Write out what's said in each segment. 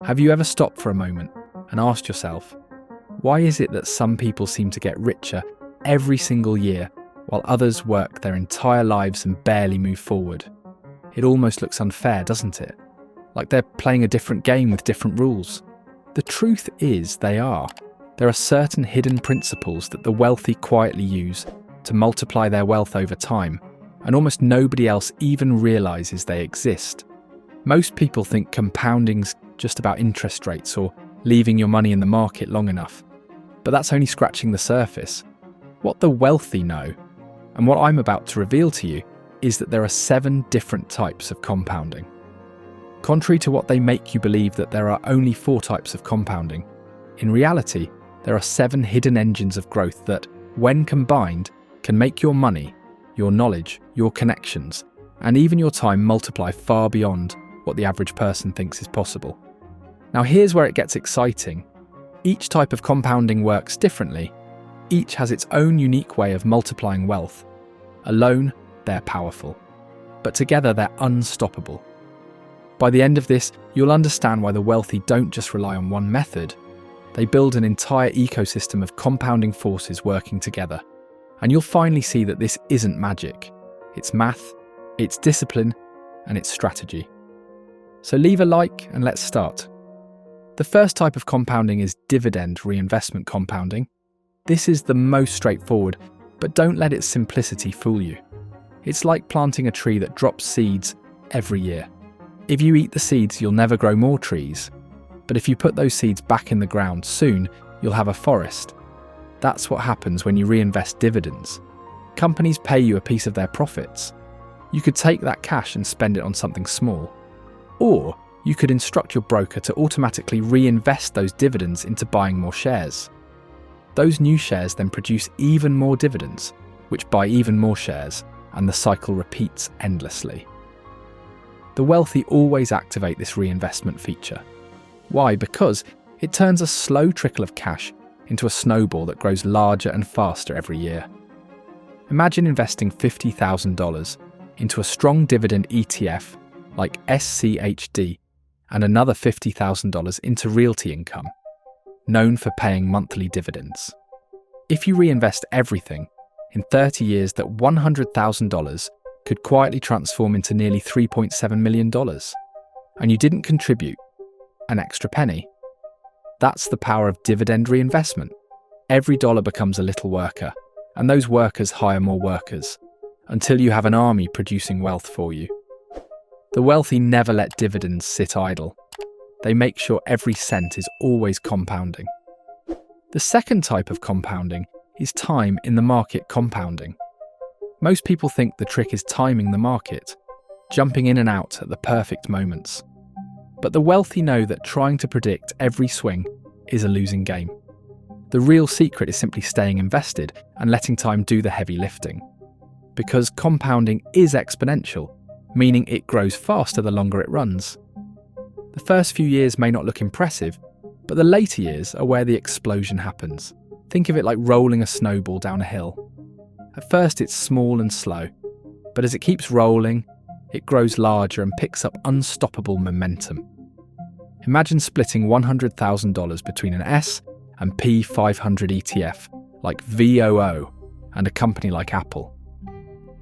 Have you ever stopped for a moment and asked yourself, why is it that some people seem to get richer every single year while others work their entire lives and barely move forward? It almost looks unfair, doesn't it? Like they're playing a different game with different rules. The truth is they are. There are certain hidden principles that the wealthy quietly use to multiply their wealth over time, and almost nobody else even realises they exist. Most people think compounding's just about interest rates or leaving your money in the market long enough. But that's only scratching the surface. What the wealthy know, and what I'm about to reveal to you, is that there are 7 different types of compounding. Contrary to what they make you believe that there are only 4 types of compounding, in reality, there are 7 hidden engines of growth that, when combined, can make your money, your knowledge, your connections, and even your time multiply far beyond what the average person thinks is possible. Now here's where it gets exciting. Each type of compounding works differently. Each has its own unique way of multiplying wealth. Alone, they're powerful. But together, they're unstoppable. By the end of this, you'll understand why the wealthy don't just rely on one method. They build an entire ecosystem of compounding forces working together. And you'll finally see that this isn't magic. It's math, it's discipline, and it's strategy. So leave a like and let's start. The first type of compounding is dividend reinvestment compounding. This is the most straightforward, but don't let its simplicity fool you. It's like planting a tree that drops seeds every year. If you eat the seeds, you'll never grow more trees. But if you put those seeds back in the ground, soon you'll have a forest. That's what happens when you reinvest dividends. Companies pay you a piece of their profits. You could take that cash and spend it on something small. Or you could instruct your broker to automatically reinvest those dividends into buying more shares. Those new shares then produce even more dividends, which buy even more shares, and the cycle repeats endlessly. The wealthy always activate this reinvestment feature. Why? Because it turns a slow trickle of cash into a snowball that grows larger and faster every year. Imagine investing $50,000 into a strong dividend ETF like SCHD and another $50,000 into realty income, known for paying monthly dividends. If you reinvest everything, in 30 years that $100,000 could quietly transform into nearly $3.7 million, and you didn't contribute an extra penny. That's the power of dividend reinvestment. Every dollar becomes a little worker, and those workers hire more workers, until you have an army producing wealth for you. The wealthy never let dividends sit idle. They make sure every cent is always compounding. The second type of compounding is time in the market compounding. Most people think the trick is timing the market, jumping in and out at the perfect moments. But the wealthy know that trying to predict every swing is a losing game. The real secret is simply staying invested and letting time do the heavy lifting. Because compounding is exponential, meaning it grows faster the longer it runs. The first few years may not look impressive, but the later years are where the explosion happens. Think of it like rolling a snowball down a hill. At first it's small and slow, but as it keeps rolling, it grows larger and picks up unstoppable momentum. Imagine splitting $100,000 between an S and P 500 ETF like VOO and a company like Apple.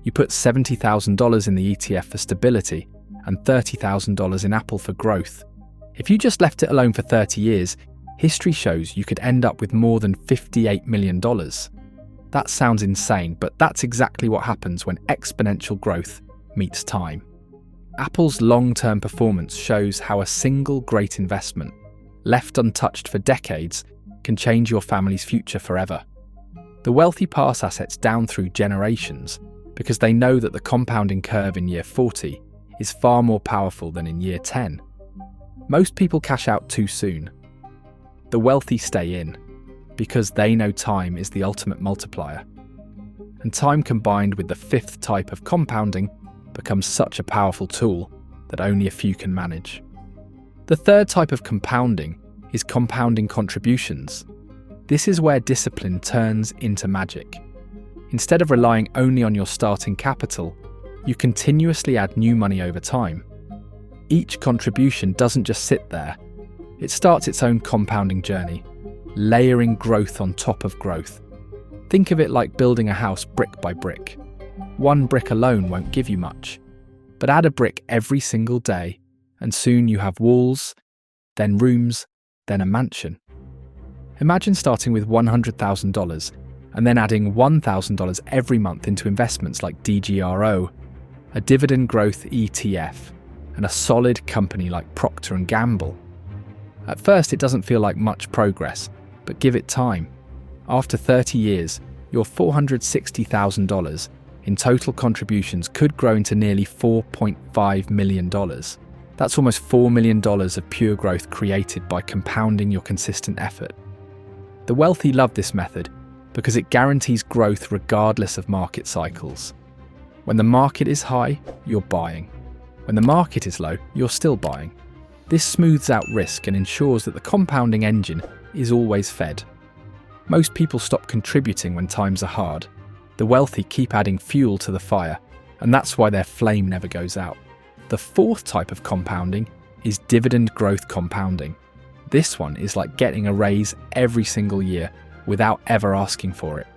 You put $70,000 in the ETF for stability and $30,000 in Apple for growth. If you just left it alone for 30 years, history shows you could end up with more than $58 million. That sounds insane, but that's exactly what happens when exponential growth meets time. Apple's long-term performance shows how a single great investment, left untouched for decades, can change your family's future forever. The wealthy pass assets down through generations because they know that the compounding curve in year 40 is far more powerful than in year 10. Most people cash out too soon. The wealthy stay in because they know time is the ultimate multiplier. And time combined with the fifth type of compounding becomes such a powerful tool that only a few can manage. The third type of compounding is compounding contributions. This is where discipline turns into magic. Instead of relying only on your starting capital, you continuously add new money over time. Each contribution doesn't just sit there. It starts its own compounding journey, layering growth on top of growth. Think of it like building a house brick by brick. One brick alone won't give you much, but add a brick every single day, and soon you have walls, then rooms, then a mansion. Imagine starting with $100,000 and then adding $1,000 every month into investments like DGRO, a dividend growth ETF, and a solid company like Procter & Gamble. At first, it doesn't feel like much progress, but give it time. After 30 years, your $460,000 in total contributions could grow into nearly $4.5 million. That's almost $4 million of pure growth created by compounding your consistent effort. The wealthy love this method because it guarantees growth regardless of market cycles. When the market is high, you're buying. When the market is low, you're still buying. This smooths out risk and ensures that the compounding engine is always fed. Most people stop contributing when times are hard. The wealthy keep adding fuel to the fire, and that's why their flame never goes out. The fourth type of compounding is dividend growth compounding. This one is like getting a raise every single year without ever asking for it.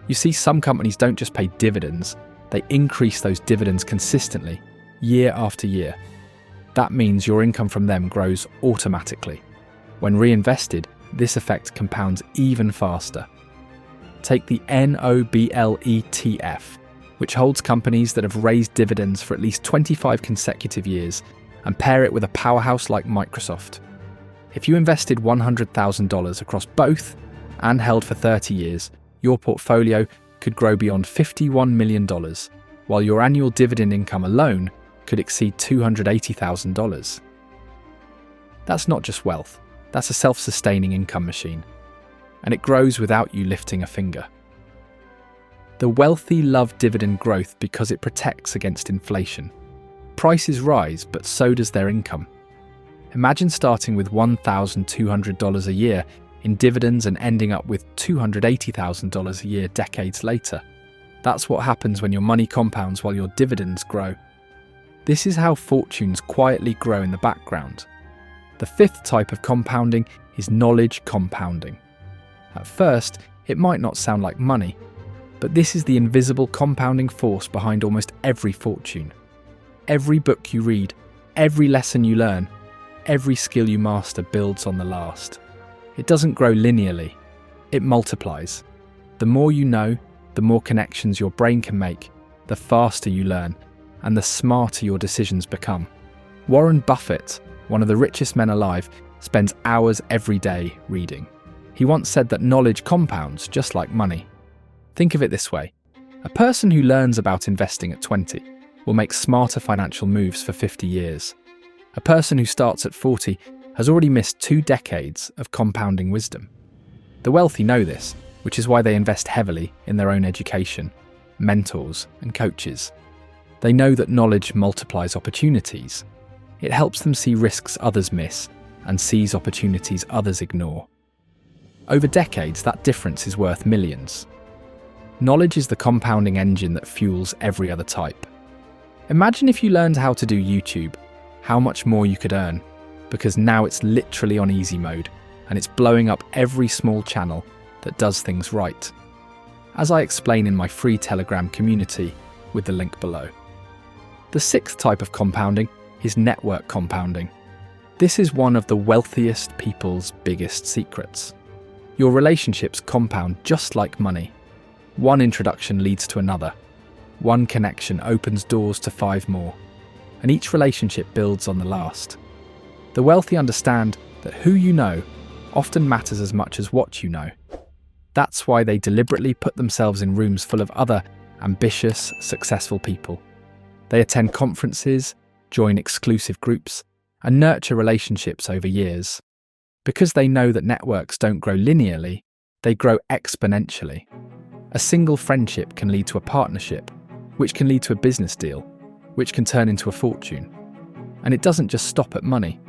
You see, some companies don't just pay dividends, they increase those dividends consistently, year after year. That means your income from them grows automatically. When reinvested, this effect compounds even faster. Take the NOBL ETF, which holds companies that have raised dividends for at least 25 consecutive years, and pair it with a powerhouse like Microsoft. If you invested $100,000 across both and held for 30 years, your portfolio could grow beyond $51 million, while your annual dividend income alone could exceed $280,000. That's not just wealth, that's a self-sustaining income machine, and it grows without you lifting a finger. The wealthy love dividend growth because it protects against inflation. Prices rise, but so does their income. Imagine starting with $1,200 a year in dividends and ending up with $280,000 a year decades later. That's what happens when your money compounds while your dividends grow. This is how fortunes quietly grow in the background. The fifth type of compounding is knowledge compounding. At first, it might not sound like money, but this is the invisible compounding force behind almost every fortune. Every book you read, every lesson you learn, every skill you master builds on the last. It doesn't grow linearly, it multiplies. The more you know, the more connections your brain can make, the faster you learn, and the smarter your decisions become. Warren Buffett, one of the richest men alive, spends hours every day reading. He once said that knowledge compounds just like money. Think of it this way. A person who learns about investing at 20 will make smarter financial moves for 50 years. A person who starts at 40 has already missed 2 decades of compounding wisdom. The wealthy know this, which is why they invest heavily in their own education, mentors, and coaches. They know that knowledge multiplies opportunities. It helps them see risks others miss and seize opportunities others ignore. Over decades, that difference is worth millions. Knowledge is the compounding engine that fuels every other type. Imagine if you learned how to do YouTube, how much more you could earn, because now it's literally on easy mode and it's blowing up every small channel that does things right. As I explain in my free Telegram community with the link below. The sixth type of compounding is network compounding. This is one of the wealthiest people's biggest secrets. Your relationships compound just like money. One introduction leads to another. One connection opens doors to 5 more. And each relationship builds on the last. The wealthy understand that who you know often matters as much as what you know. That's why they deliberately put themselves in rooms full of other ambitious, successful people. They attend conferences, join exclusive groups, and nurture relationships over years. Because they know that networks don't grow linearly, they grow exponentially. A single friendship can lead to a partnership, which can lead to a business deal, which can turn into a fortune. And it doesn't just stop at money.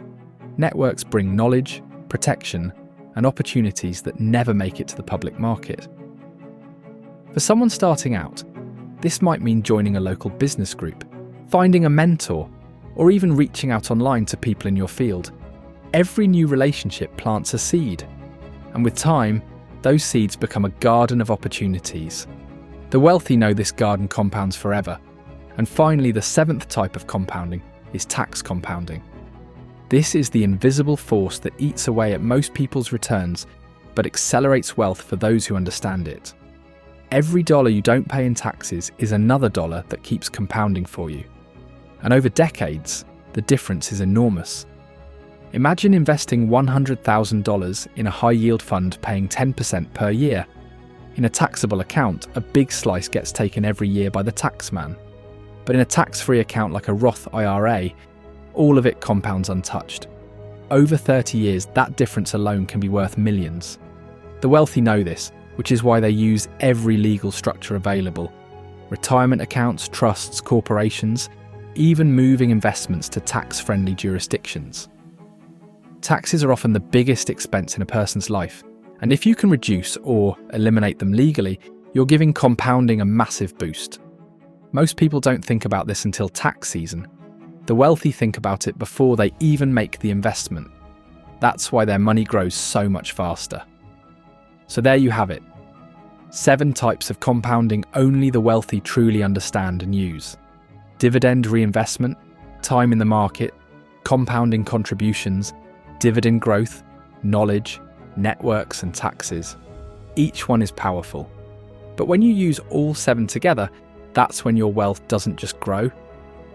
Networks bring knowledge, protection, and opportunities that never make it to the public market. For someone starting out, this might mean joining a local business group, finding a mentor, or even reaching out online to people in your field. Every new relationship plants a seed, and with time, those seeds become a garden of opportunities. The wealthy know this garden compounds forever. And finally, the seventh type of compounding is tax compounding. This is the invisible force that eats away at most people's returns, but accelerates wealth for those who understand it. Every dollar you don't pay in taxes is another dollar that keeps compounding for you. And over decades, the difference is enormous. Imagine investing $100,000 in a high-yield fund paying 10% per year. In a taxable account, a big slice gets taken every year by the taxman. But in a tax-free account like a Roth IRA, all of it compounds untouched. Over 30 years, that difference alone can be worth millions. The wealthy know this, which is why they use every legal structure available. Retirement accounts, trusts, corporations, even moving investments to tax-friendly jurisdictions. Taxes are often the biggest expense in a person's life, and if you can reduce or eliminate them legally, you're giving compounding a massive boost. Most people don't think about this until tax season. The wealthy think about it before they even make the investment. That's why their money grows so much faster. So there you have it. 7 types of compounding only the wealthy truly understand and use. Dividend reinvestment, time in the market, compounding contributions, dividend growth, knowledge, networks and taxes. Each one is powerful. But when you use all 7 together, that's when your wealth doesn't just grow,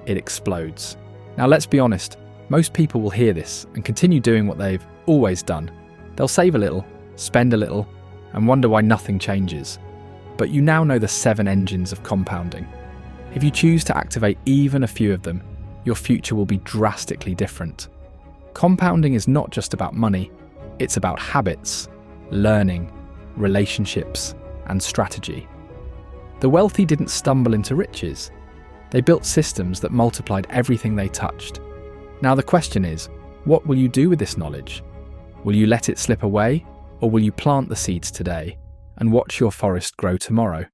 it explodes. Now let's be honest, most people will hear this and continue doing what they've always done. They'll save a little, spend a little, and wonder why nothing changes. But you now know the 7 engines of compounding. If you choose to activate even a few of them, your future will be drastically different. Compounding is not just about money, it's about habits, learning, relationships, and strategy. The wealthy didn't stumble into riches. They built systems that multiplied everything they touched. Now the question is, what will you do with this knowledge? Will you let it slip away, or will you plant the seeds today and watch your forest grow tomorrow?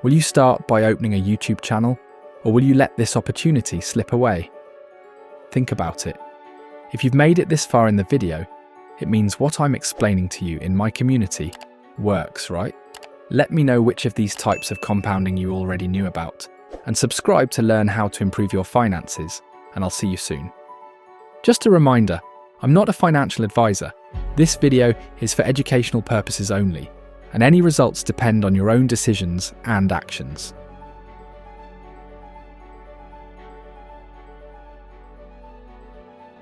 Will you start by opening a YouTube channel, or will you let this opportunity slip away? Think about it. If you've made it this far in the video, it means what I'm explaining to you in my community works, right? Let me know which of these types of compounding you already knew about, and subscribe to learn how to improve your finances, and I'll see you soon. Just a reminder, I'm not a financial advisor. This video is for educational purposes only, and any results depend on your own decisions and actions.